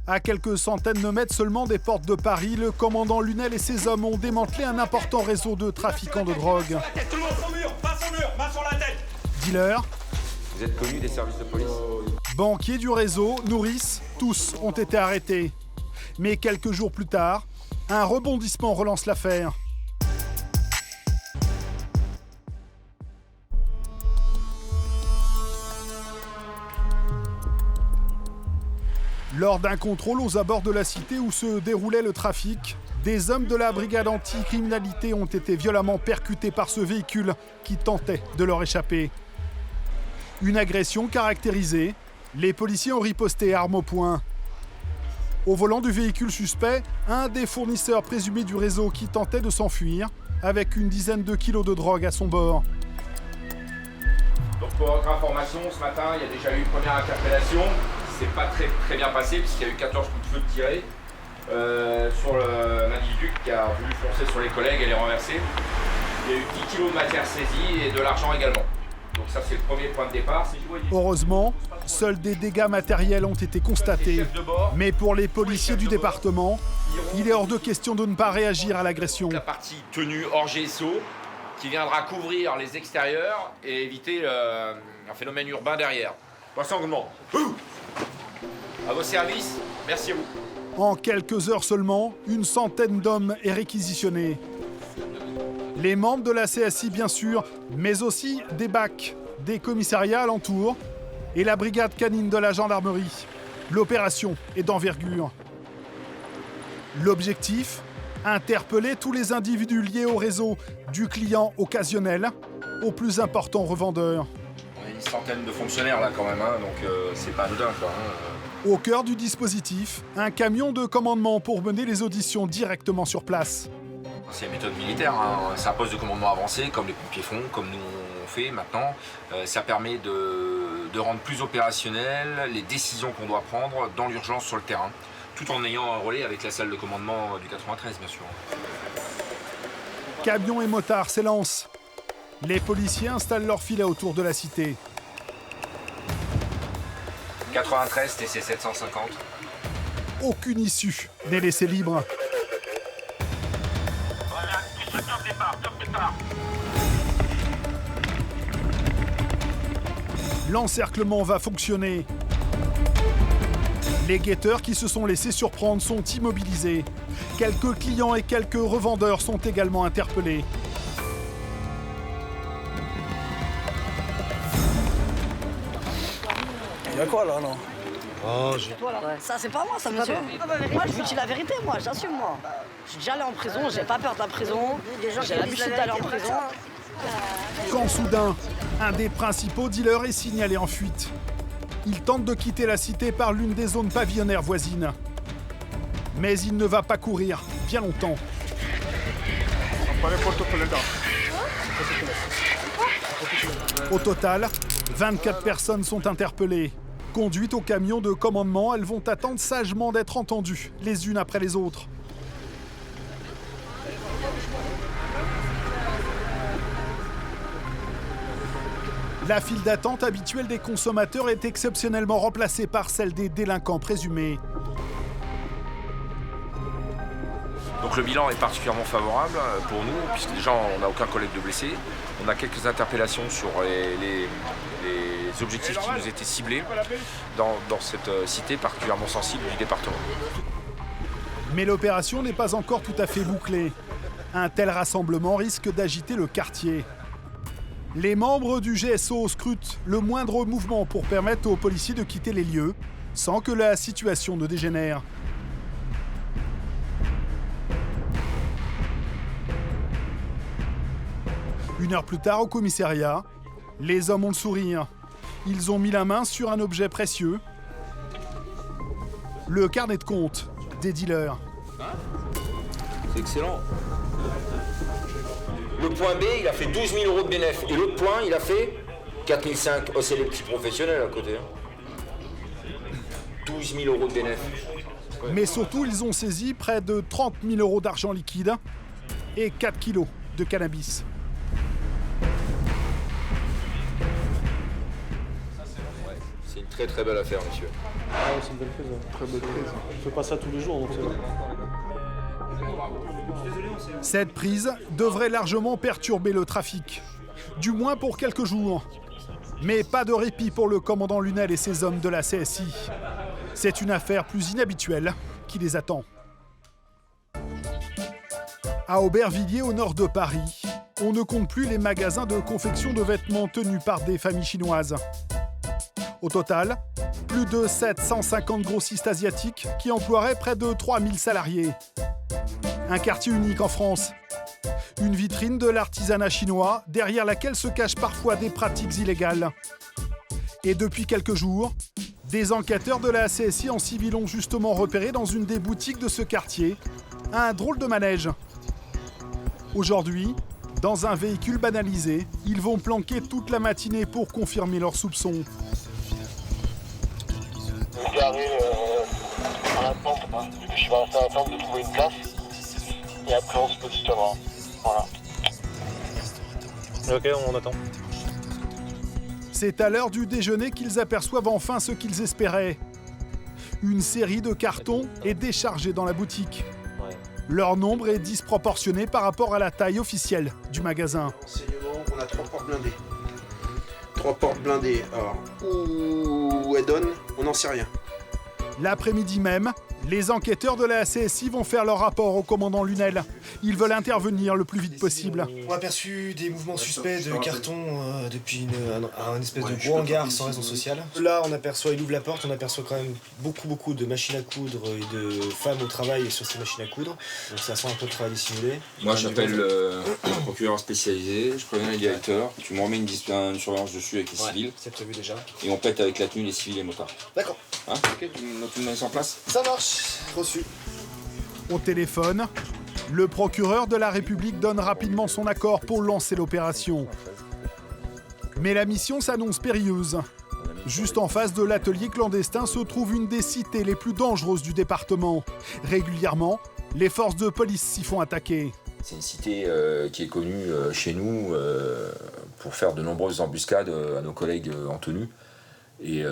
à quelques centaines de mètres seulement des portes de Paris, le commandant Lunel et ses hommes ont démantelé un important réseau de trafiquants de drogue. Tout le monde sur le mur, face au mur, main sur la tête. Dealers, Vous êtes connus des services de police? banquiers du réseau, nourrices, tous ont été arrêtés. Mais quelques jours plus tard, un rebondissement relance l'affaire. Lors d'un contrôle aux abords de la cité où se déroulait le trafic, des hommes de la brigade anti-criminalité ont été violemment percutés par ce véhicule qui tentait de leur échapper. Une agression caractérisée, les policiers ont riposté armes au poing. Au volant du véhicule suspect, un des fournisseurs présumés du réseau qui tentait de s'enfuir avec une dizaine de kilos de drogue à son bord. Donc pour votre information, ce matin, il y a déjà eu une première interpellation. C'est pas très bien passé puisqu'il y a eu 14 coups de feu tirés sur l'individu qui a voulu foncer sur les collègues et les renverser. Il y a eu 10 kilos de matière saisie et de l'argent également. Donc ça c'est le premier point de départ. Heureusement, seuls des dégâts matériels ont été constatés. Mais pour les policiers du département, il est hors de question de ne pas réagir à l'agression. La partie tenue hors GSO qui viendra couvrir les extérieurs et éviter un phénomène urbain derrière. Rassemblement. À vos services, merci à vous. En quelques heures seulement, une centaine d'hommes est réquisitionné. Les membres de la CSI bien sûr, mais aussi des BAC, des commissariats alentours et la brigade canine de la gendarmerie. L'opération est d'envergure. L'objectif ? Interpeller tous les individus liés au réseau, du client occasionnel au plus important revendeur. On est une centaine de fonctionnaires là quand même, hein, donc c'est pas anodin quoi. Au cœur du dispositif, un camion de commandement pour mener les auditions directement sur place. C'est une méthode militaire, hein. C'est un poste de commandement avancé, comme les pompiers font, comme nous on fait maintenant. Ça permet de rendre plus opérationnel les décisions qu'on doit prendre dans l'urgence sur le terrain, tout en ayant un relais avec la salle de commandement du 93, bien sûr. Camions et motards s'élancent. Les policiers installent leur filet autour de la cité. 93 TC 750. Aucune issue n'est laissée libre. L'encerclement va fonctionner. Les guetteurs qui se sont laissés surprendre sont immobilisés. Quelques clients et quelques revendeurs sont également interpellés. Il y a quoi là, non? Ça c'est pas moi ça monsieur. Moi je vous dis la vérité, moi j'assume moi. Je suis déjà allé en prison, j'ai pas peur de la prison. J'ai l'habitude d'aller en prison. Quand soudain, un des principaux dealers est signalé en fuite. Il tente de quitter la cité par l'une des zones pavillonnaires voisines. Mais il ne va pas courir bien longtemps. Au total, 24 personnes sont interpellées. Conduites au camion de commandement, elles vont attendre sagement d'être entendues, les unes après les autres. La file d'attente habituelle des consommateurs est exceptionnellement remplacée par celle des délinquants présumés. Donc le bilan est particulièrement favorable pour nous, puisque déjà on n'a aucun collègue de blessé. On a quelques interpellations sur les objectifs qui nous étaient ciblés dans cette cité particulièrement sensible du département. Mais l'opération n'est pas encore tout à fait bouclée. Un tel rassemblement risque d'agiter le quartier. Les membres du GSO scrutent le moindre mouvement pour permettre aux policiers de quitter les lieux sans que la situation ne dégénère. Une heure plus tard, au commissariat, les hommes ont le sourire. Ils ont mis la main sur un objet précieux. Le carnet de compte des dealers. C'est excellent. Le point B, il a fait 12 000 € de bénéfice. Et l'autre point, il a fait 4 500. Oh, c'est les petits professionnels à côté. 12 000 € de bénéfice. Mais surtout, ils ont saisi près de 30 000 € d'argent liquide et 4 kilos de cannabis. C'est une très très belle affaire, monsieur. Ah ouais, c'est une belle prise, très belle prise. On fait pas ça tous les jours, donc c'est vrai. Cette prise devrait largement perturber le trafic, du moins pour quelques jours. Mais pas de répit pour le commandant Lunel et ses hommes de la CSI. C'est une affaire plus inhabituelle qui les attend. À Aubervilliers, au nord de Paris, on ne compte plus les magasins de confection de vêtements tenus par des familles chinoises. Au total, plus de 750 grossistes asiatiques qui emploieraient près de 3000 salariés. Un quartier unique en France. Une vitrine de l'artisanat chinois derrière laquelle se cachent parfois des pratiques illégales. Et depuis quelques jours, des enquêteurs de la CSI en civil ont justement repéré dans une des boutiques de ce quartier un drôle de manège. Aujourd'hui, dans un véhicule banalisé, ils vont planquer toute la matinée pour confirmer leurs soupçons. Garé en attente, je vais rester en attente de trouver une place et après on se positionnera. Voilà. Ok, on attend. C'est à l'heure du déjeuner qu'ils aperçoivent enfin ce qu'ils espéraient. Une série de cartons est déchargée dans la boutique. Leur nombre est disproportionné par rapport à la taille officielle du magasin. On a 3 portes blindées. 3 portes blindées. Alors, où elles donnent, on n'en sait rien. L'après-midi même, les enquêteurs de la CSI vont faire leur rapport au commandant Lunel. Ils veulent intervenir le plus vite possible. On a aperçu des mouvements suspects de carton depuis un espèce de gros hangar sans raison sociale. Là, il ouvre la porte, on aperçoit quand même beaucoup de machines à coudre et de femmes au travail sur ces machines à coudre. Donc ça sent un peu de travail dissimulé. Moi, j'appelle le procureur spécialisé, je préviens le directeur, tu me remets une surveillance dessus avec les civils. C'est prévu déjà. Et on pète avec la tenue les civils et les motards. D'accord. Hein, ok, tu me mets ça en place. Ça marche, reçu. Au téléphone, le procureur de la République donne rapidement son accord pour lancer l'opération. Mais la mission s'annonce périlleuse. Juste en face de l'atelier clandestin se trouve une des cités les plus dangereuses du département. Régulièrement, les forces de police s'y font attaquer. C'est une cité qui est connue chez nous pour faire de nombreuses embuscades à nos collègues en tenue et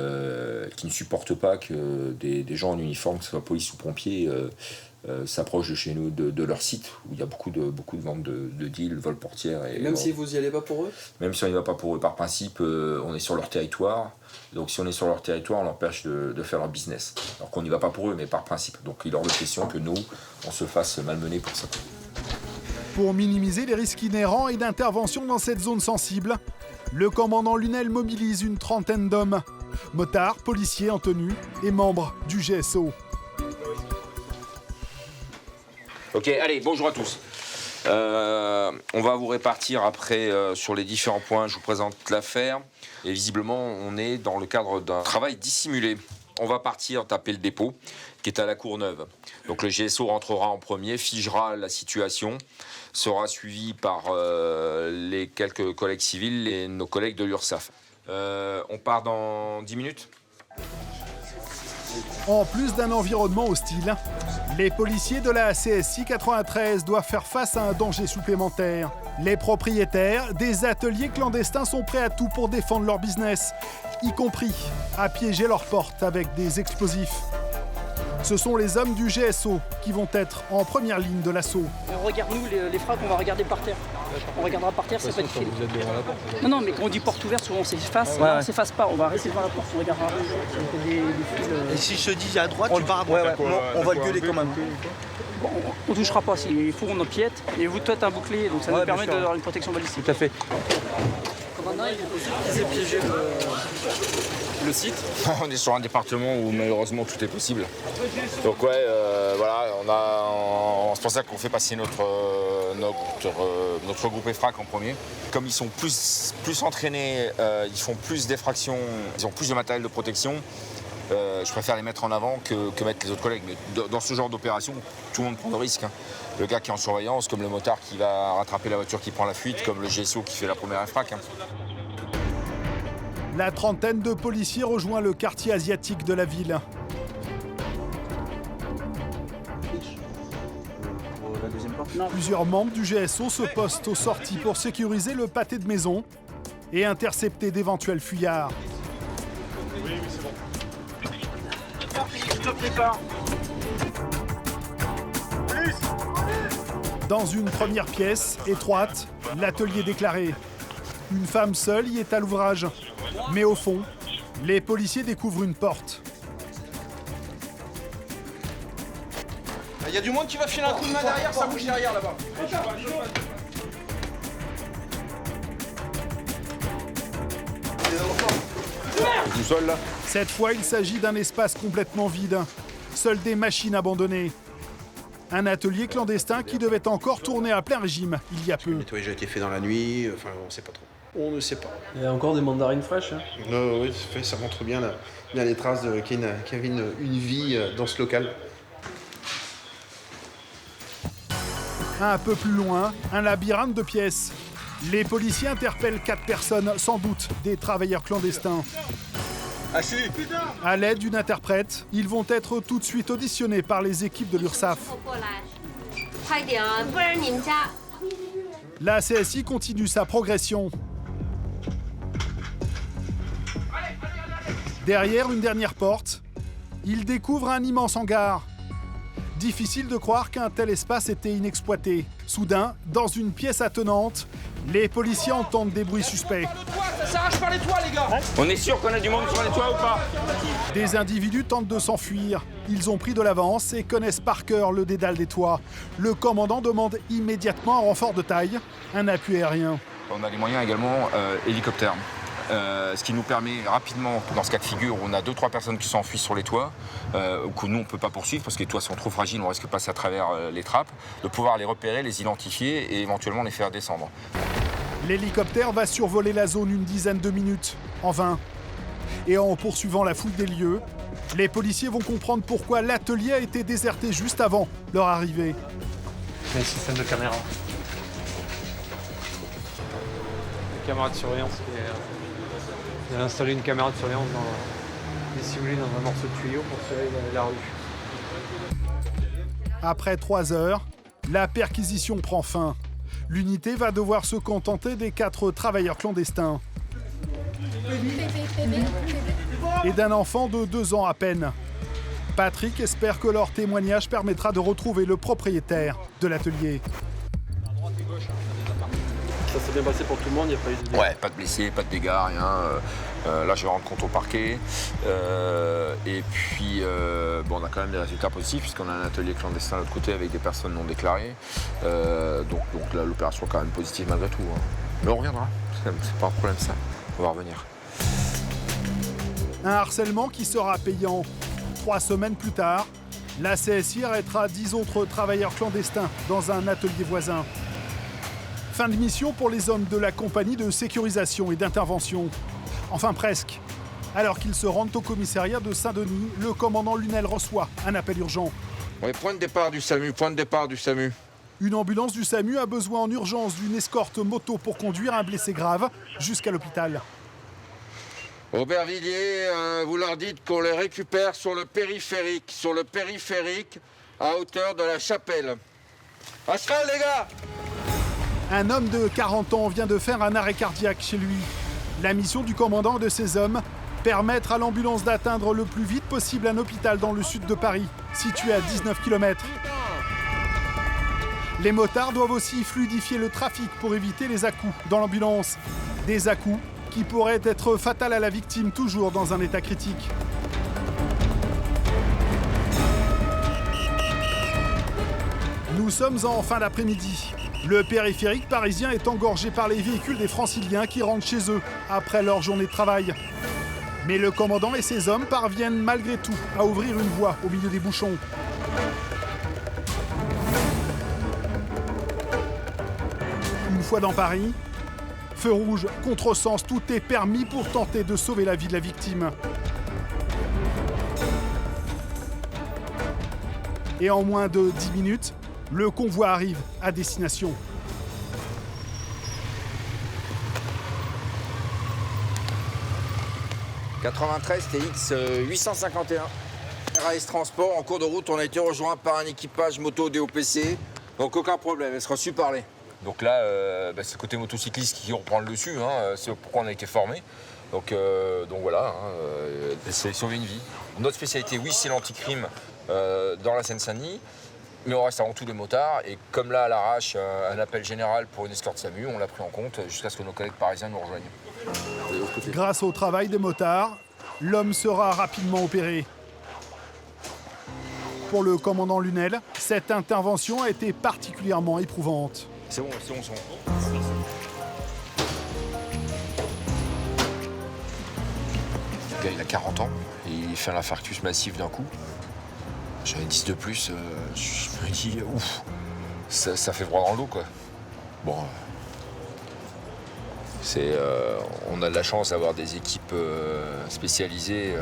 qui ne supportent pas que des gens en uniforme, que ce soit police ou pompiers, s'approchent de chez nous, de leur site, où il y a beaucoup de ventes de deals, vols portières. Et même si vous n'y allez pas pour eux ? Même si on n'y va pas pour eux, par principe, on est sur leur territoire. Donc si on est sur leur territoire, on l'empêche de faire leur business. Alors qu'on n'y va pas pour eux, mais par principe. Donc il est hors de question que nous, on se fasse malmener pour ça. Pour minimiser les risques inhérents et d'intervention dans cette zone sensible, le commandant Lunel mobilise une trentaine d'hommes, motards, policiers en tenue et membres du GSO. Ok, allez, bonjour à tous. On va vous répartir après sur les différents points. Je vous présente l'affaire. Et visiblement, on est dans le cadre d'un travail dissimulé. On va partir taper le dépôt, qui est à la Courneuve. Donc le GSO rentrera en premier, figera la situation, sera suivi par les quelques collègues civils et nos collègues de l'URSSAF. On part dans 10 minutes ? En plus d'un environnement hostile, les policiers de la CSI 93 doivent faire face à un danger supplémentaire. Les propriétaires des ateliers clandestins sont prêts à tout pour défendre leur business, y compris à piéger leurs portes avec des explosifs. Ce sont les hommes du GSO qui vont être en première ligne de l'assaut. Regarde-nous les frappes, on va regarder par terre. On regardera par terre, c'est pas difficile. Non, mais quand on dit porte ouverte, souvent on s'efface. Ouais. On s'efface pas, on va rester devant la porte, on regardera. Et si je te dis à droite, tu pars à droite. On va le gueuler quand même. Bon, on touchera pas, il faut qu'on empiète. Et vous, toi, t'as un bouclier, donc ça nous permet d'avoir une protection balistique. Tout à fait. Commandant, il est piégé le site. On est sur un département où malheureusement tout est possible. Donc ouais, voilà, c'est pour ça qu'on fait passer notre groupe EFRAC en premier. Comme ils sont plus entraînés, ils font plus d'effractions, ils ont plus de matériel de protection. je préfère les mettre en avant que mettre les autres collègues. Mais dans ce genre d'opération, tout le monde prend le risque. Hein. Le gars qui est en surveillance, comme le motard qui va rattraper la voiture qui prend la fuite, comme le GSO qui fait la première infrac. Hein. La trentaine de policiers rejoint le quartier asiatique de la ville. Plusieurs membres du GSO se postent aux sorties pour sécuriser le pâté de maison et intercepter d'éventuels fuyards. Oui, c'est bon. Dans une première pièce, étroite, l'atelier déclaré. Une femme seule y est à l'ouvrage. Mais au fond, les policiers découvrent une porte. Il y a du monde qui va filer un coup de main derrière, ça bouge derrière là-bas. Du sol là. Cette fois, il s'agit d'un espace complètement vide. Seules des machines abandonnées. Un atelier clandestin qui devait encore tourner à plein régime il y a peu. Le nettoyage a été fait dans la nuit, enfin on sait pas trop. On ne sait pas. Il y a encore des mandarines fraîches. Hein. Oui, ça montre bien, les traces qu'il y avait une vie dans ce local. Un peu plus loin, un labyrinthe de pièces. Les policiers interpellent 4 personnes, sans doute des travailleurs clandestins. À l'aide d'une interprète, ils vont être tout de suite auditionnés par les équipes de l'URSSAF. La CSI continue sa progression. Derrière une dernière porte, ils découvrent un immense hangar. Difficile de croire qu'un tel espace était inexploité. Soudain, dans une pièce attenante, les policiers entendent des bruits suspects. Ça s'arrache par les toits, les gars. On est sûr qu'on a du monde sur les toits ou pas? Des individus tentent de s'enfuir. Ils ont pris de l'avance et connaissent par cœur le dédale des toits. Le commandant demande immédiatement un renfort de taille, un appui aérien. On a les moyens également hélicoptères. Ce qui nous permet rapidement, dans ce cas de figure, où on a 2-3 personnes qui s'enfuient sur les toits, que nous on ne peut pas poursuivre parce que les toits sont trop fragiles, on risque de passer à travers les trappes, de pouvoir les repérer, les identifier et éventuellement les faire descendre. L'hélicoptère va survoler la zone une dizaine de minutes, en vain. Et en poursuivant la fouille des lieux, les policiers vont comprendre pourquoi l'atelier a été déserté juste avant leur arrivée. Il y a un système de caméra. La caméra de surveillance qui est... Vous allez installer une caméra de surveillance dissimulée dans un morceau de tuyau pour surveiller la rue. Après 3 heures, la perquisition prend fin. L'unité va devoir se contenter des 4 travailleurs clandestins. Et d'un enfant de 2 ans à peine. Patrick espère que leur témoignage permettra de retrouver le propriétaire de l'atelier. Ça s'est bien passé pour tout le monde, il n'y a pas eu de dégâts. Ouais, pas de blessés, pas de dégâts, rien. Là, je vais rendre compte au parquet. Et puis, on a quand même des résultats positifs puisqu'on a un atelier clandestin de l'autre côté avec des personnes non déclarées. Donc là, l'opération est quand même positive malgré tout. Hein. Mais on reviendra, c'est pas un problème ça. On va revenir. Un harcèlement qui sera payant. 3 semaines plus tard, la CSI arrêtera 10 autres travailleurs clandestins dans un atelier voisin. Fin de mission pour les hommes de la compagnie de sécurisation et d'intervention. Enfin presque. Alors qu'ils se rendent au commissariat de Saint-Denis, le commandant Lunel reçoit un appel urgent. Oui, point de départ du SAMU, Une ambulance du SAMU a besoin en urgence d'une escorte moto pour conduire un blessé grave jusqu'à l'hôpital. Aubervilliers, vous leur dites qu'on les récupère sur le périphérique, à hauteur de la chapelle. À cheval, les gars! Un homme de 40 ans vient de faire un arrêt cardiaque chez lui. La mission du commandant et de ses hommes, permettre à l'ambulance d'atteindre le plus vite possible un hôpital dans le sud de Paris, situé à 19 km. Les motards doivent aussi fluidifier le trafic pour éviter les à-coups dans l'ambulance. Des à-coups qui pourraient être fatals à la victime, toujours dans un état critique. Nous sommes en fin d'après-midi. Le périphérique parisien est engorgé par les véhicules des Franciliens qui rentrent chez eux après leur journée de travail. Mais le commandant et ses hommes parviennent malgré tout à ouvrir une voie au milieu des bouchons. Une fois dans Paris, feu rouge, contresens, tout est permis pour tenter de sauver la vie de la victime. Et en moins de 10 minutes, le convoi arrive à destination. « 93 TX 851. RAS Transport, en cours de route, on a été rejoint par un équipage moto DOPC. Donc aucun problème, elle sera su parler. Donc là, c'est le côté motocycliste qui reprend le dessus, hein, c'est pourquoi on a été formé. Donc voilà, c'est sauver une vie. Notre spécialité, oui, c'est l'anticrime dans la Seine-Saint-Denis, mais on reste avant tout des motards. Et comme là, à l'arrache, un appel général pour une escorte SAMU, on l'a pris en compte jusqu'à ce que nos collègues parisiens nous rejoignent. Grâce au travail des motards, l'homme sera rapidement opéré. Pour le commandant Lunel, cette intervention a été particulièrement éprouvante. C'est bon, c'est bon. Le gars, il a 40 ans, et il fait un infarctus massif d'un coup. J'avais 10 de plus, je me dis, ouf, ça fait froid dans le dos, quoi. Bon, on a de la chance d'avoir des équipes spécialisées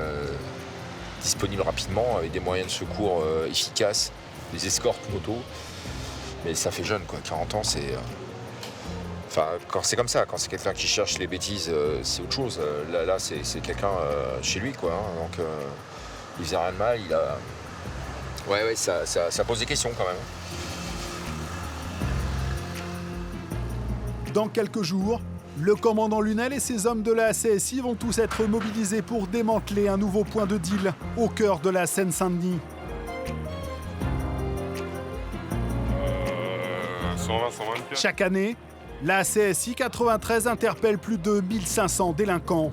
disponibles rapidement, avec des moyens de secours efficaces, des escortes moto. Mais ça fait jeune, quoi. 40 ans, c'est... quand c'est comme ça, quand c'est quelqu'un qui cherche les bêtises, c'est autre chose. Là c'est quelqu'un chez lui, quoi. Hein. Donc, il faisait rien de mal, il a... Ouais, ça pose des questions, quand même. Dans quelques jours, le commandant Lunel et ses hommes de la CSI vont tous être mobilisés pour démanteler un nouveau point de deal au cœur de la Seine-Saint-Denis. 120, 124. Chaque année, la CSI 93 interpelle plus de 1500 délinquants.